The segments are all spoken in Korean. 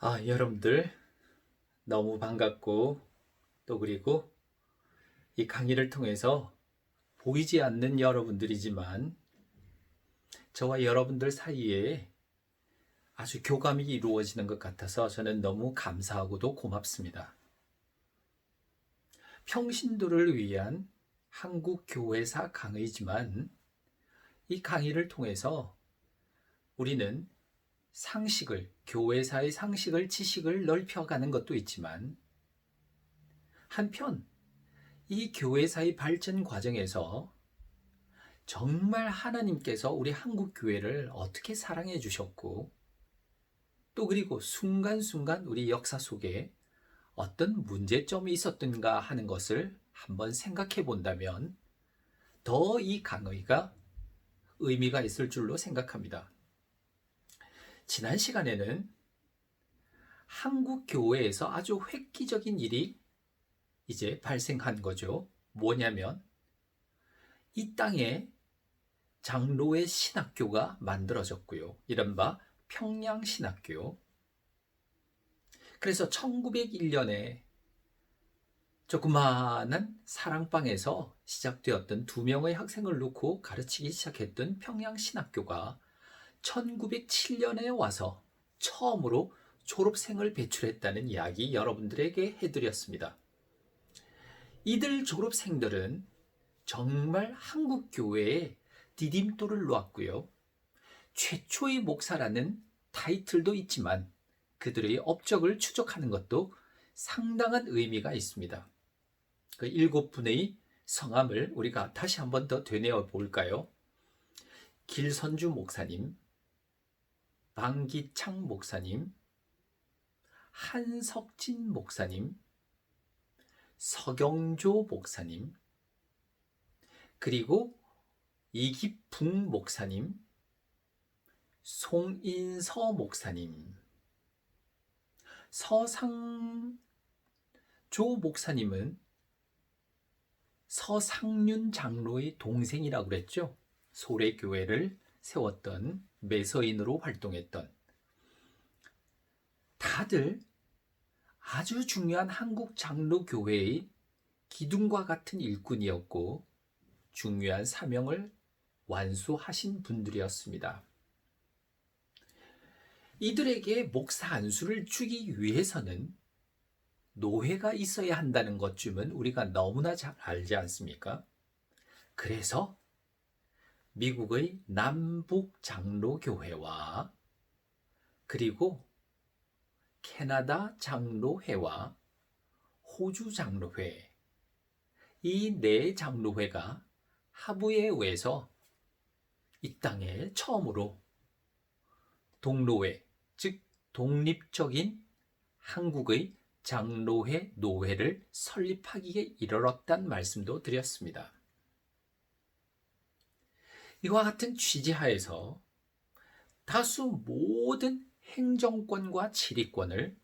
여러분들 너무 반갑고 또 그리고 이 강의를 통해서 보이지 않는 여러분들이지만 저와 여러분들 사이에 아주 교감이 이루어지는 것 같아서 저는 너무 감사하고도 고맙습니다. 평신도를 위한 한국교회사 강의지만 이 강의를 통해서 우리는 교회사의 상식을, 지식을 넓혀가는 것도 있지만 한편 이 교회사의 발전 과정에서 정말 하나님께서 우리 한국교회를 어떻게 사랑해 주셨고 또 그리고 순간순간 우리 역사 속에 어떤 문제점이 있었던가 하는 것을 한번 생각해 본다면 더 이 강의가 의미가 있을 줄로 생각합니다. 지난 시간에는 한국 교회에서 아주 획기적인 일이 이제 발생한 거죠. 뭐냐면 이 땅에 장로의 신학교가 만들어졌고요. 이른바 평양신학교. 그래서 1901년에 조그마한 사랑방에서 시작되었던 2명의 학생을 놓고 가르치기 시작했던 평양신학교가 1907년에 와서 처음으로 졸업생을 배출했다는 이야기 여러분들에게 해드렸습니다. 이들 졸업생들은 정말 한국교회에 디딤돌을 놓았고요. 최초의 목사라는 타이틀도 있지만 그들의 업적을 추적하는 것도 상당한 의미가 있습니다. 그 7분의 성함을 우리가 다시 한번 더 되뇌어 볼까요? 길선주 목사님, 방기창 목사님, 한석진 목사님, 서경조 목사님, 그리고 이기풍 목사님, 송인서 목사님, 서상조 목사님은 서상륜 장로의 동생이라고 그랬죠. 소래교회를 세웠던 매서인으로 활동했던 다들 아주 중요한 한국 장로교회의 기둥과 같은 일꾼이었고 중요한 사명을 완수하신 분들이었습니다. 이들에게 목사 안수를 주기 위해서는 노회가 있어야 한다는 것쯤은 우리가 너무나 잘 알지 않습니까? 그래서 미국의 남북 장로교회와 그리고 캐나다 장로회와 호주 장로회, 이 네 장로회가 합의에 의해서 이 땅에 처음으로 동로회, 즉 독립적인 한국의 장로회 노회를 설립하기에 이르렀단 말씀도 드렸습니다. 이와 같은 취지하에서 다수 모든 행정권과 지리권을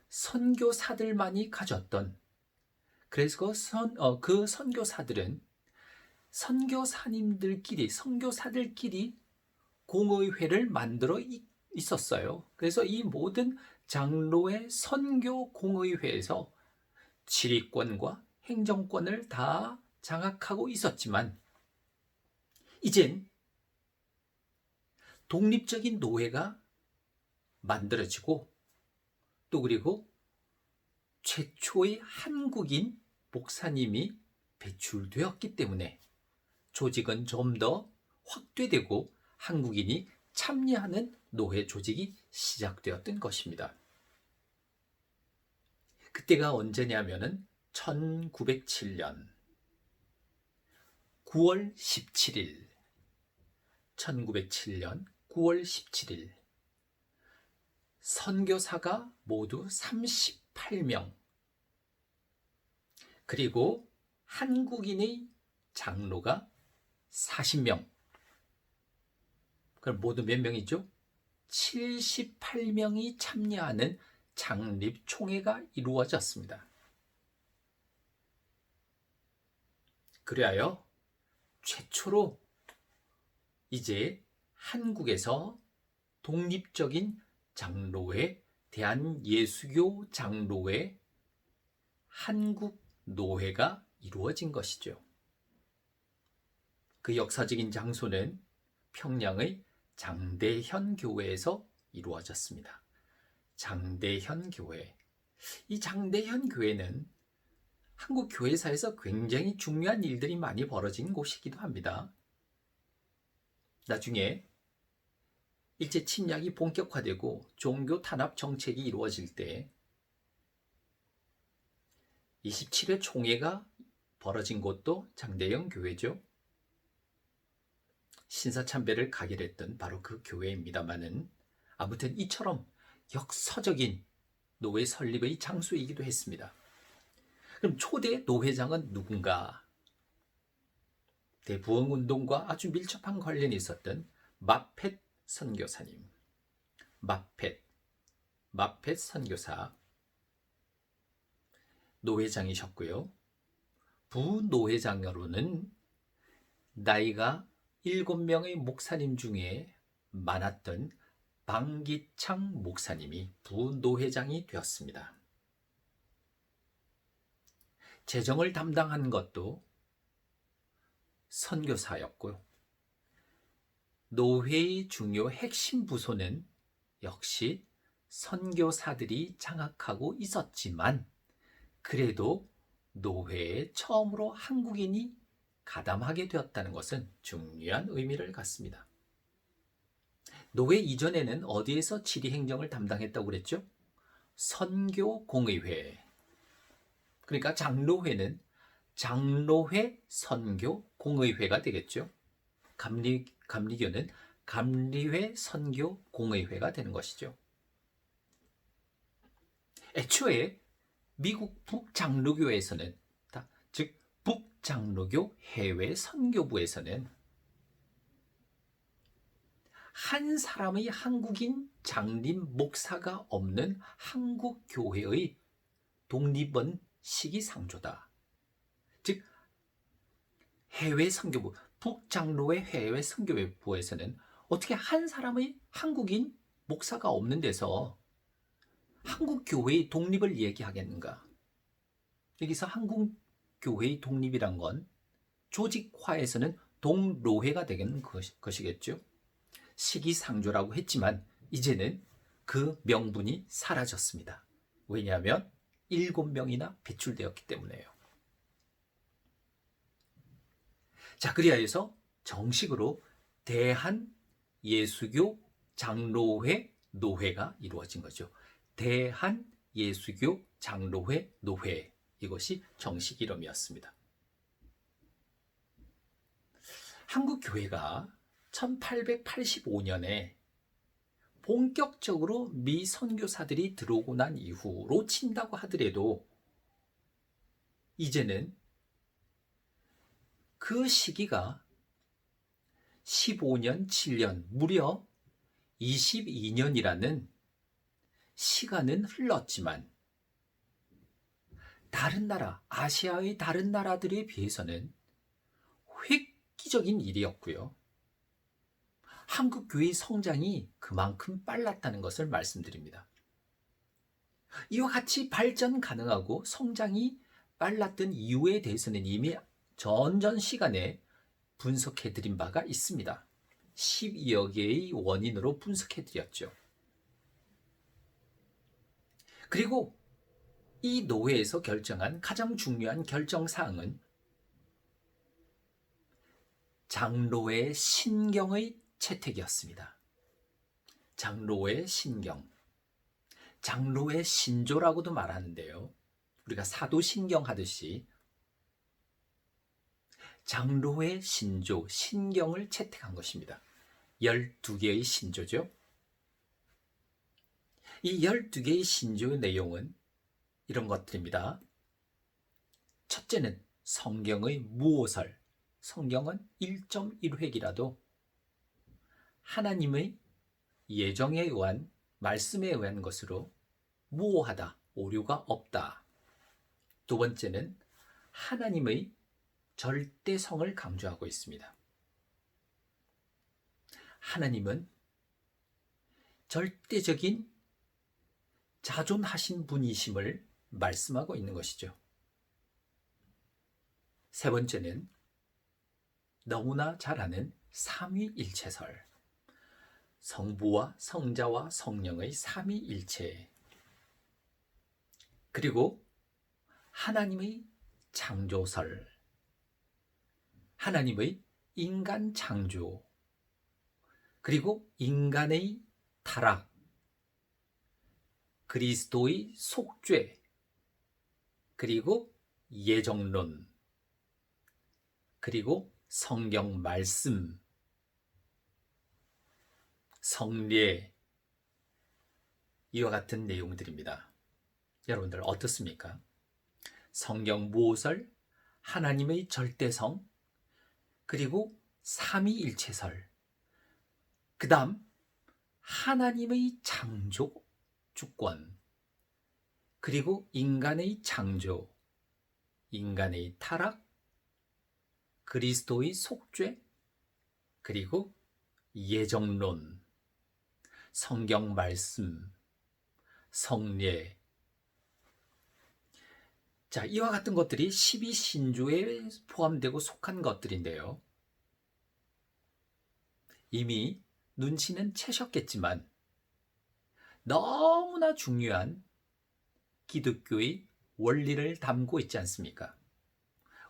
선교사들만이 가졌던, 그래서 그 선교사들은 선교사들끼리 공의회를 만들어 있었어요. 그래서 이 모든 장로의 선교 공의회에서 지리권과 행정권을 다 장악하고 있었지만 이젠 독립적인 노회가 만들어지고 또 그리고 최초의 한국인 목사님이 배출되었기 때문에 조직은 좀 더 확대되고 한국인이 참여하는 노회 조직이 시작되었던 것입니다. 그때가 언제냐면은 1907년 9월 17일 1907년 9월 17일 선교사가 모두 38명 그리고 한국인의 장로가 40명, 그럼 모두 몇 명이죠? 78명이 참여하는 창립총회가 이루어졌습니다. 그리하여 최초로 이제 한국에서 독립적인 장로회, 대한예수교 장로회 한국 노회가 이루어진 것이죠. 그 역사적인 장소는 평양의 장대현 교회에서 이루어졌습니다. 장대현 교회. 이 장대현 교회는 한국 교회사에서 굉장히 중요한 일들이 많이 벌어진 곳이기도 합니다. 나중에 일제 침략이 본격화되고 종교 탄압 정책이 이루어질 때 27회 총회가 벌어진 곳도 장대현 교회죠. 신사참배를 가결했던 바로 그 교회입니다마는 아무튼 이처럼 역사적인 노회 설립의 장소이기도 했습니다. 그럼 초대 노회장은 누군가? 대부흥운동과 아주 밀접한 관련이 있었던 마펫 선교사님. 마펫 선교사 노회장이셨고요. 부노회장으로는 나이가 7명의 목사님 중에 많았던 방기창 목사님이 부노회장이 되었습니다. 재정을 담당한 것도 선교사였고요. 노회의 중요 핵심 부서는 역시 선교사들이 장악하고 있었지만 그래도 노회에 처음으로 한국인이 가담하게 되었다는 것은 중요한 의미를 갖습니다. 노회 이전에는 어디에서 지리행정을 담당했다고 그랬죠? 선교공의회. 그러니까 장로회는 장로회 선교공의회가 되겠죠. 감리교는 감리회 선교공의회가 되는 것이죠. 애초에 미국 북장로교에서는 즉 북장로교 해외 선교부에서는 한 사람의 한국인 장립 목사가 없는 한국 교회의 독립은 시기상조다. 즉 해외 선교부, 북장로회 해외 선교부에서는 어떻게 한 사람의 한국인 목사가 없는 데서 한국 교회의 독립을 얘기하겠는가? 여기서 한국 교회의 독립이란 건 조직화에서는 동로회가 되는 것이겠죠. 시기상조라고 했지만 이제는 그 명분이 사라졌습니다. 왜냐하면 7명이나 배출되었기 때문에요. 자, 그리하여서 정식으로 대한예수교 장로회 노회가 이루어진 거죠. 대한예수교 장로회 노회, 이것이 정식 이름이었습니다. 한국교회가 1885년에 본격적으로 미 선교사들이 들어오고 난 이후로 친다고 하더라도 이제는 그 시기가 15년, 7년, 무려 22년이라는 시간은 흘렀지만 다른 나라, 아시아의 다른 나라들에 비해서는 획기적인 일이었고요. 한국 교회의 성장이 그만큼 빨랐다는 것을 말씀드립니다. 이와 같이 발전 가능하고 성장이 빨랐던 이유에 대해서는 이미 전전 시간에 분석해드린 바가 있습니다. 12여 개의 원인으로 분석해드렸죠. 그리고 이 노회에서 결정한 가장 중요한 결정사항은 장로의 신경의 채택이었습니다. 장로의 신경, 장로의 신조라고도 말하는데요. 우리가 사도신경 하듯이 장로의 신조, 신경을 채택한 것입니다. 12개의 신조죠. 이 12개의 신조의 내용은 이런 것들입니다. 첫째는 성경의 무오설, 성경은 1.1획이라도 하나님의 예정에 의한 말씀에 의한 것으로 무오하다, 오류가 없다. 두 번째는 하나님의 절대성을 강조하고 있습니다. 하나님은 절대적인 자존하신 분이심을 말씀하고 있는 것이죠. 세 번째는 너무나 잘 아는 삼위일체설, 성부와 성자와 성령의 삼위일체, 그리고 하나님의 창조설, 하나님의 인간 창조, 그리고 인간의 타락, 그리스도의 속죄, 그리고 예정론, 그리고 성경 말씀, 성례, 이와 같은 내용들입니다. 여러분들 어떻습니까? 성경 모설, 하나님의 절대성, 그리고 삼위일체설, 그 다음 하나님의 창조 주권, 그리고 인간의 창조, 인간의 타락, 그리스도의 속죄, 그리고 예정론, 성경 말씀, 성례. 자, 이와 같은 것들이 12신조에 포함되고 속한 것들인데요. 이미 눈치는 채셨겠지만 너무나 중요한 기독교의 원리를 담고 있지 않습니까?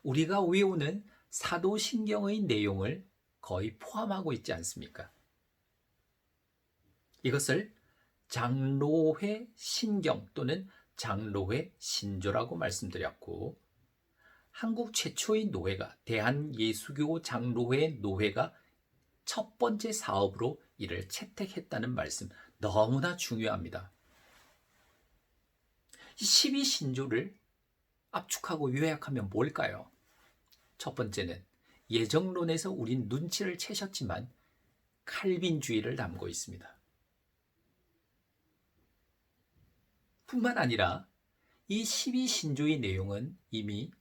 우리가 외우는 사도신경의 내용을 거의 포함하고 있지 않습니까? 이것을 장로회 신경 또는 장로회 신조라고 말씀드렸고, 한국 최초의 노회가 대한예수교 장로회 노회가 첫 번째 사업으로 이를 채택했다는 말씀, 너무나 중요합니다. 이 12신조를 압축하고 요약하면 뭘까요? 첫 번째는 예정론에서 우린 눈치를 채셨지만 칼빈주의를 담고 있습니다. 뿐만 아니라 이 12신조의 내용은 이미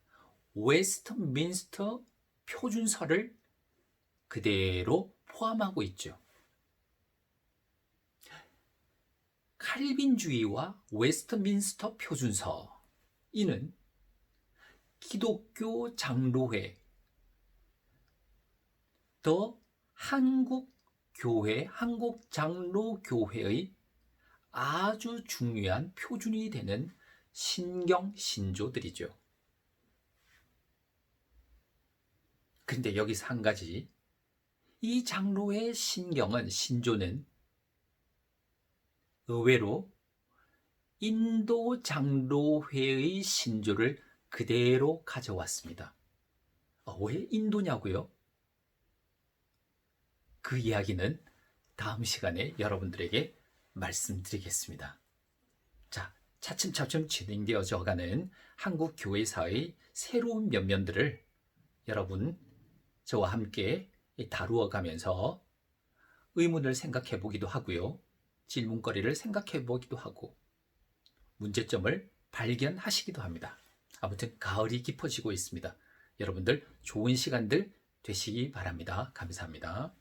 웨스트민스터 표준서를 그대로 포함하고 있죠. 칼빈주의와 웨스트민스터 표준서, 이는 기독교 장로회, 더 한국교회, 한국장로교회의 아주 중요한 표준이 되는 신경 신조들이죠. 근데 여기서 한 가지, 이 장로의 신경은, 신조는 의외로 인도 장로회의 신조를 그대로 가져왔습니다. 왜 인도냐고요? 그 이야기는 다음 시간에 여러분들에게 말씀드리겠습니다. 자, 차츰차츰 진행되어져가는 한국 교회사의 새로운 면면들을 여러분 저와 함께 다루어 가면서 의문을 생각해 보기도 하고요, 질문거리를 생각해 보기도 하고 문제점을 발견하시기도 합니다. 아무튼 가을이 깊어지고 있습니다. 여러분들 좋은 시간들 되시기 바랍니다. 감사합니다.